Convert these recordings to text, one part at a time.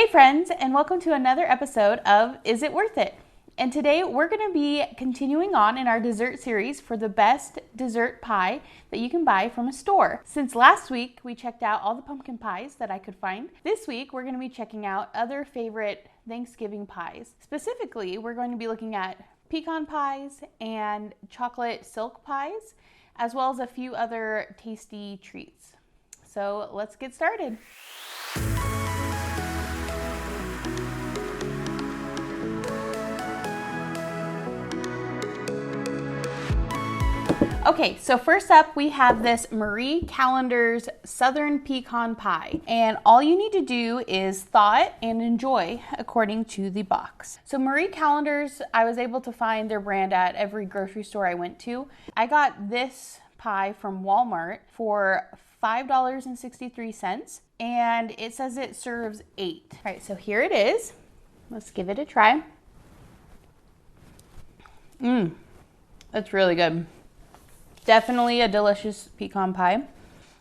Hey friends, and welcome to another episode of Is It Worth It? And today we're going to be continuing on in our dessert series for the best dessert pie that you can buy from a store. Since last week we checked out all the pumpkin pies that I could find, this week we're going to be checking out other favorite Thanksgiving pies. Specifically, we're going to be looking at pecan pies and chocolate silk pies, as well as a few other tasty treats. So let's get started. Okay, so first up we have this Marie Callender's Southern Pecan Pie, and all you need to do is thaw it and enjoy according to the box. So Marie Callender's, I was able to find their brand at every grocery store I went to. I got this pie from Walmart for $5.63, and it says it serves 8. All right, so here it is. Let's give it a try. That's really good. Definitely a delicious pecan pie.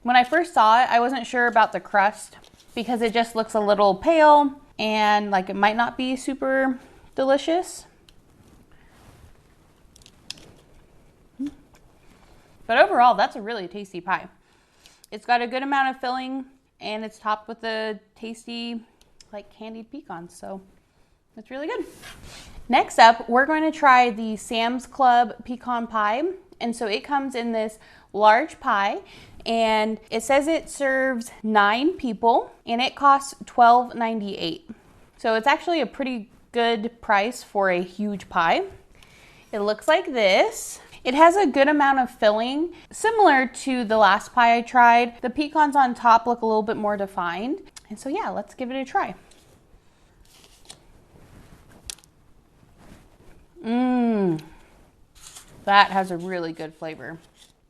When I first saw it, I wasn't sure about the crust because it just looks a little pale and like it might not be super delicious. But overall, that's a really tasty pie. It's got a good amount of filling and it's topped with a tasty like candied pecans, so it's really good. Next up, we're going to try the Sam's Club pecan pie. And so it comes in this large pie, and it says it serves 9 people, and it costs $12.98. So it's actually a pretty good price for a huge pie. It looks like this. It has a good amount of filling, similar to the last pie I tried. The pecans on top look a little bit more defined. And so yeah, let's give it a try. That has a really good flavor.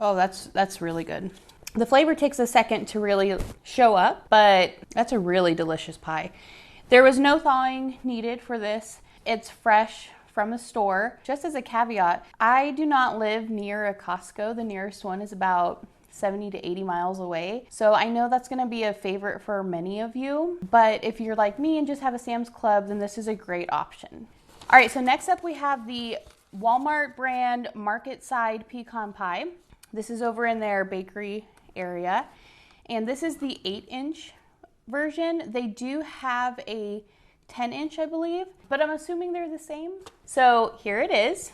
Oh, that's really good. The flavor takes a second to really show up, but that's a really delicious pie. There was no thawing needed for this. It's fresh from the store. Just as a caveat, I do not live near a Costco. The nearest one is about 70 to 80 miles away. So I know that's gonna be a favorite for many of you, but if you're like me and just have a Sam's Club, then this is a great option. All right, so next up we have the Walmart brand Market Side Pecan Pie. This is over in their bakery area. And this is the 8-inch version. They do have a 10-inch, I believe, but I'm assuming they're the same. So here it is.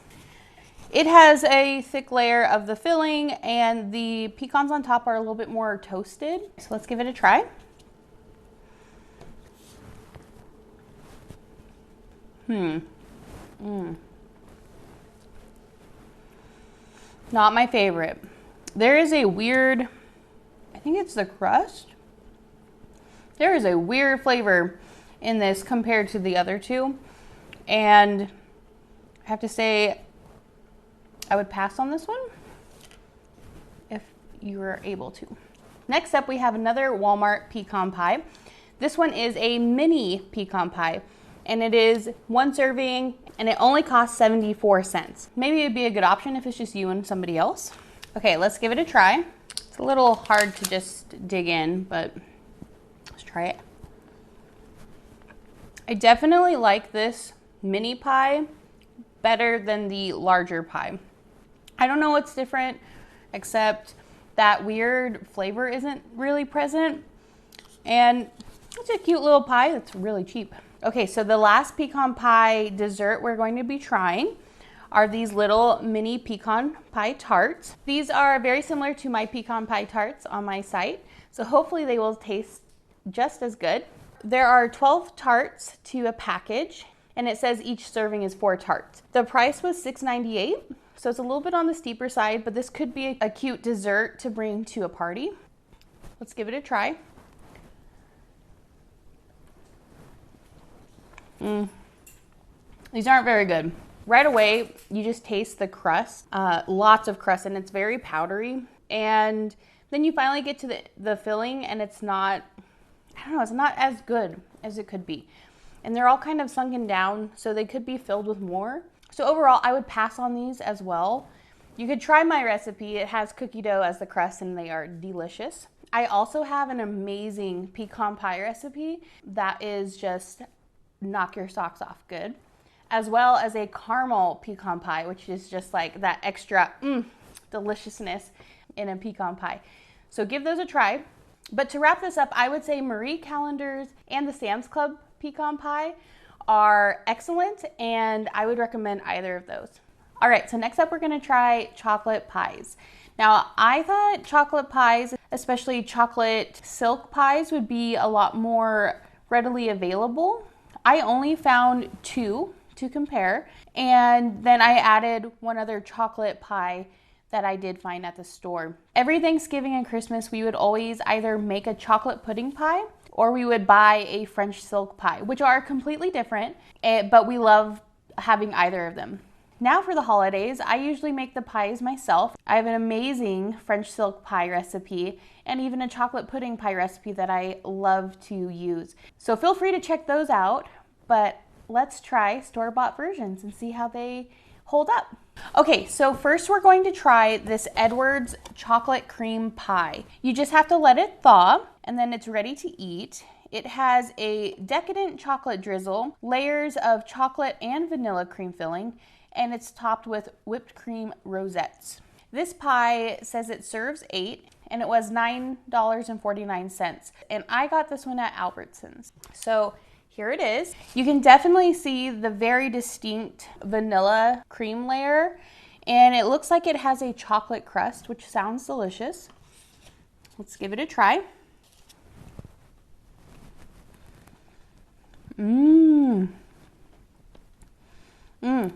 It has a thick layer of the filling and the pecans on top are a little bit more toasted. So let's give it a try. Not my favorite. There is a weird, I think it's the crust. There is a weird flavor in this compared to the other two. And I have to say, I would pass on this one if you were able to. Next up, we have another Walmart pecan pie. This one is a mini pecan pie, and it is 1 serving, and it only costs 74 cents. Maybe it'd be a good option if it's just you and somebody else. Okay, let's give it a try. It's a little hard to just dig in, but let's try it. I definitely like this mini pie better than the larger pie. I don't know what's different, except that weird flavor isn't really present. And it's a cute little pie that's really cheap. Okay, so the last pecan pie dessert we're going to be trying are these little mini pecan pie tarts. These are very similar to my pecan pie tarts on my site, so hopefully they will taste just as good. There are 12 tarts to a package, and it says each serving is 4 tarts. The price was $6.98, so it's a little bit on the steeper side, but this could be a cute dessert to bring to a party. Let's give it a try. These aren't very good. Right away, you just taste the crust, lots of crust, and it's very powdery. And then you finally get to the filling, and it's not, I don't know, it's not as good as it could be. And they're all kind of sunken down, so they could be filled with more. So overall, I would pass on these as well. You could try my recipe. It has cookie dough as the crust, and they are delicious. I also have an amazing pecan pie recipe that is just knock your socks off good, as well as a caramel pecan pie, which is just like that extra deliciousness in a pecan pie. So give those a try. But to wrap this up, I would say Marie Callender's and the Sam's Club pecan pie are excellent, and I would recommend either of those. All right, so next up we're gonna try chocolate pies. Now, I thought chocolate pies, especially chocolate silk pies, would be a lot more readily available. I only found 2 to compare, and then I added one other chocolate pie that I did find at the store. Every Thanksgiving and Christmas, we would always either make a chocolate pudding pie or we would buy a French silk pie, which are completely different, but we love having either of them. Now for the holidays, I usually make the pies myself. I have an amazing French silk pie recipe and even a chocolate pudding pie recipe that I love to use. So feel free to check those out, but let's try store-bought versions and see how they hold up. Okay, so first we're going to try this Edwards chocolate cream pie. You just have to let it thaw and then it's ready to eat. It has a decadent chocolate drizzle, layers of chocolate and vanilla cream filling, and it's topped with whipped cream rosettes. This pie says it serves 8 and it was $9.49. And I got this one at Albertsons. So here it is. You can definitely see the very distinct vanilla cream layer, and it looks like it has a chocolate crust, which sounds delicious. Let's give it a try.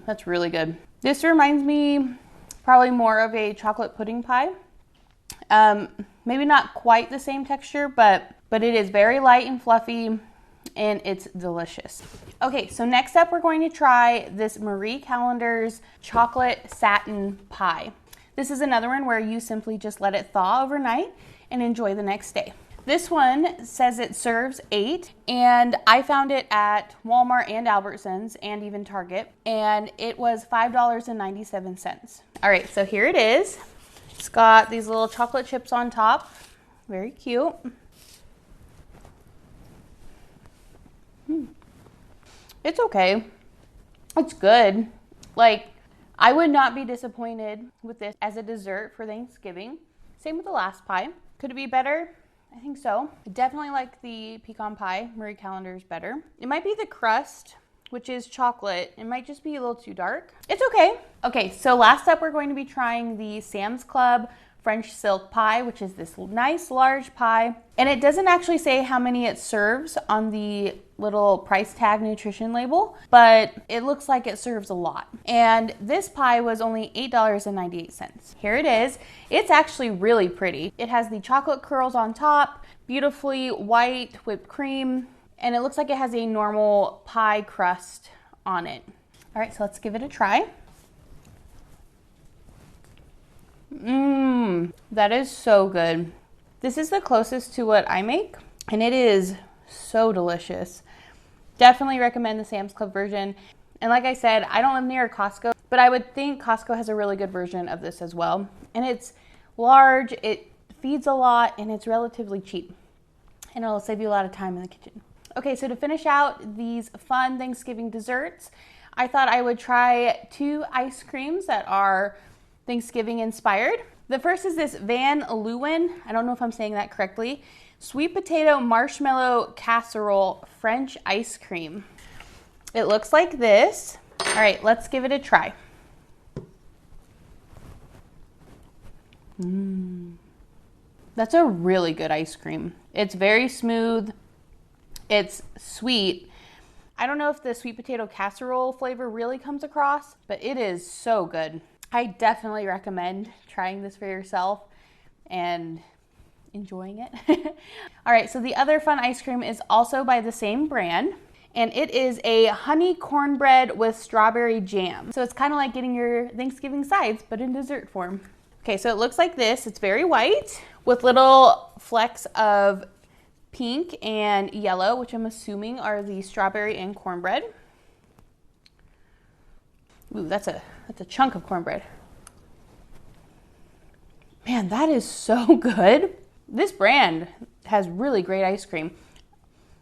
That's really good. This reminds me probably more of a chocolate pudding pie. Maybe not quite the same texture, but it is very light and fluffy, and it's delicious. Okay, so next up we're going to try this Marie Callender's chocolate satin pie. This is another one where you simply just let it thaw overnight and enjoy the next day. This one says it serves 8, and I found it at Walmart and Albertsons and even Target, and it was $5.97. All right, so here it is. It's got these little chocolate chips on top. Very cute. It's okay. It's good. Like, I would not be disappointed with this as a dessert for Thanksgiving. Same with the last pie. Could it be better? I think so. I definitely like the pecan pie, Marie Callender's, better. It might be the crust, which is chocolate. It might just be a little too dark. It's okay. Okay, so last up we're going to be trying the Sam's Club French silk pie, which is this nice large pie. And it doesn't actually say how many it serves on the little price tag nutrition label, but it looks like it serves a lot. And this pie was only $8.98. Here it is. It's actually really pretty. It has the chocolate curls on top, beautifully white whipped cream, and it looks like it has a normal pie crust on it. All right, so let's give it a try. That is so good. This is the closest to what I make, and it is so delicious. Definitely recommend the Sam's Club version. And like I said, I don't live near Costco, but I would think Costco has a really good version of this as well. And it's large, it feeds a lot, and it's relatively cheap. And it'll save you a lot of time in the kitchen. Okay, so to finish out these fun Thanksgiving desserts, I thought I would try 2 ice creams that are Thanksgiving inspired. The first is this Van Leeuwen, I don't know if I'm saying that correctly, sweet potato marshmallow casserole French ice cream. It looks like this. All right, let's give it a try. That's a really good ice cream. It's very smooth. It's sweet. I don't know if the sweet potato casserole flavor really comes across, but it is so good. I definitely recommend trying this for yourself and enjoying it. All right, so the other fun ice cream is also by the same brand, and it is a honey cornbread with strawberry jam. So it's kind of like getting your Thanksgiving sides, but in dessert form. Okay, so it looks like this. It's very white with little flecks of pink and yellow, which I'm assuming are the strawberry and cornbread. Ooh, that's a chunk of cornbread. Man, that is so good. This brand has really great ice cream.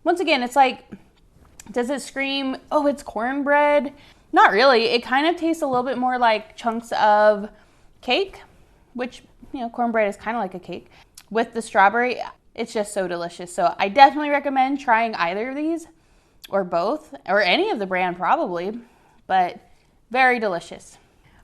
Once again, it's like, does it scream, oh, it's cornbread? Not really. It kind of tastes a little bit more like chunks of cake, which, you know, cornbread is kind of like a cake. With the strawberry, it's just so delicious. So I definitely recommend trying either of these, or both, or any of the brand probably, but very delicious.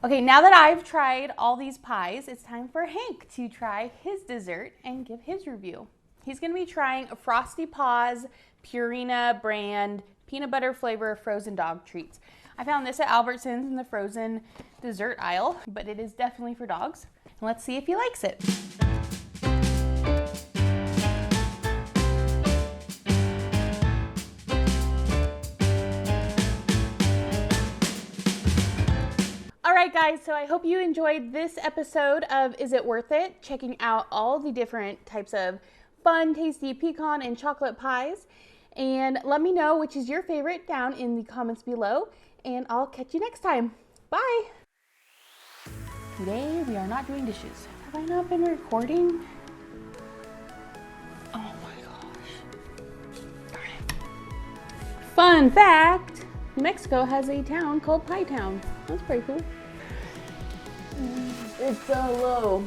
Okay, now that I've tried all these pies, it's time for Hank to try his dessert and give his review. He's gonna be trying a Frosty Paws Purina brand peanut butter flavor frozen dog treats. I found this at Albertsons in the frozen dessert aisle, but it is definitely for dogs. Let's see if he likes it. All right, guys, so I hope you enjoyed this episode of Is It Worth It? Checking out all the different types of fun, tasty pecan and chocolate pies. And let me know which is your favorite down in the comments below. And I'll catch you next time. Bye. Today we are not doing dishes. Have I not been recording? Oh my gosh. Darn it. Fun fact, New Mexico has a town called Pie Town. That's pretty cool. It's so low.